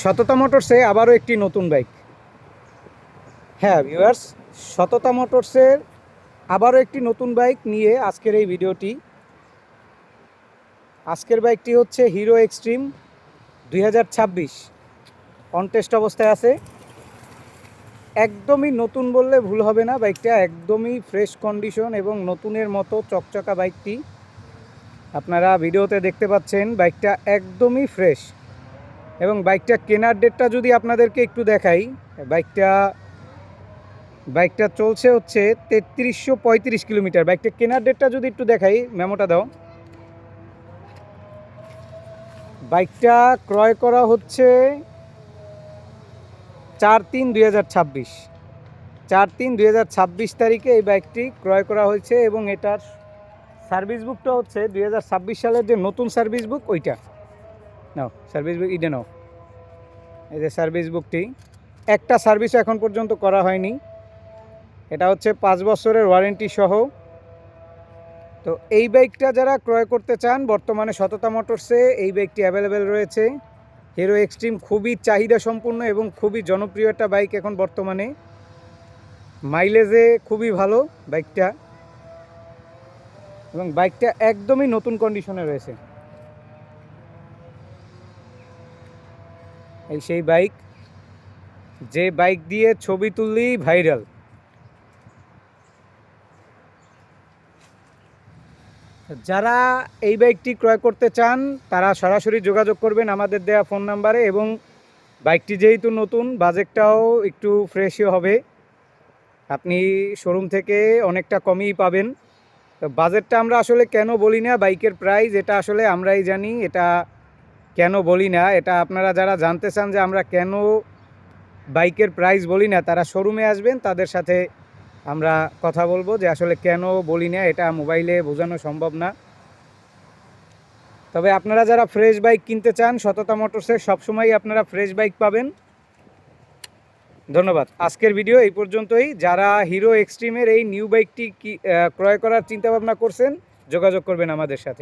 সততা মোটরসে আবারও একটি নতুন বাইক। হ্যাঁ ভিউয়ার্স, সততা মোটরসের আবারও একটি নতুন বাইক নিয়ে আজকের এই ভিডিওটি। আজকের বাইকটি হচ্ছে হিরো এক্সট্রিম 2026 অনটেস্ট অবস্থায় আছে। একদমই নতুন বললে ভুল হবে না, বাইকটা একদমই ফ্রেশ কন্ডিশন এবং নতুনের মতো চকচকা বাইকটি। আপনারা ভিডিওতে দেখতে পাচ্ছেন বাইকটা একদমই ফ্রেশ। এবং বাইকটা কেনার ডেটটা যদি আপনাদেরকে একটু দেখাই, বাইকটা চলছে হচ্ছে 3335 কিলোমিটার। বাইকটা কেনার ডেটটা যদি একটু দেখাই, মেমোটা দাও। বাইকটা ক্রয় করা হচ্ছে 4/3/2026, 4/3/2026 তারিখে এই বাইকটি ক্রয় করা হয়েছে। এবং এটার সার্ভিস বুকটা হচ্ছে 2026 সালের যে নতুন সার্ভিস বুক, ওইটা নাও। সার্ভিস বুক ইডে নাও, এই যে সার্ভিস বুকটি। একটা সার্ভিসও এখন পর্যন্ত করা হয়নি। এটা হচ্ছে 5 বছরের ওয়ারেন্টি সহ। তো এই বাইকটা যারা ক্রয় করতে চান, বর্তমানে সততা মোটরসে এই বাইকটি অ্যাভেলেবেল রয়েছে। হিরো এক্সট্রিম খুবই চাহিদা সম্পূর্ণ এবং খুবই জনপ্রিয় একটা বাইক এখন বর্তমানে। মাইলেজে খুবই ভালো বাইকটা, এবং বাইকটা একদমই নতুন কন্ডিশনে রয়েছে। এই সেই বাইক, যে বাইক দিয়ে ছবি তুললেই ভাইরাল। যারা এই বাইকটি ক্রয় করতে চান তারা সরাসরি যোগাযোগ করবেন আমাদের দেওয়া ফোন নাম্বারে। এবং বাইকটি যেহেতু নতুন, বাজেটটাও একটু ফ্রেশই হবে, আপনি শোরুম থেকে অনেকটা কমই পাবেন। তো বাজেটটা আমরা আসলে কেন বলি না, বাইকের প্রাইস এটা আসলে আমরাই জানি। এটা কেন বলি না, এটা আপনারা যারা জানতে চান যে আমরা কেন বাইকের প্রাইস বলি না, তারা শোরুমে আসবেন, তাদের সাথে আমরা কথা বলবো যে আসলে কেন বলি না। এটা মোবাইলে বোঝানো সম্ভব না। তবে আপনারা যারা ফ্রেশ বাইক কিনতে চান, সততা মোটরসে সবসময় আপনারা ফ্রেশ বাইক পাবেন। ধন্যবাদ। আজকের ভিডিও এই পর্যন্তই। যারা হিরো এক্সট্রিমের এই নিউ বাইকটি ক্রয় করার চিন্তাভাবনা করছেন, যোগাযোগ করবেন আমাদের সাথে।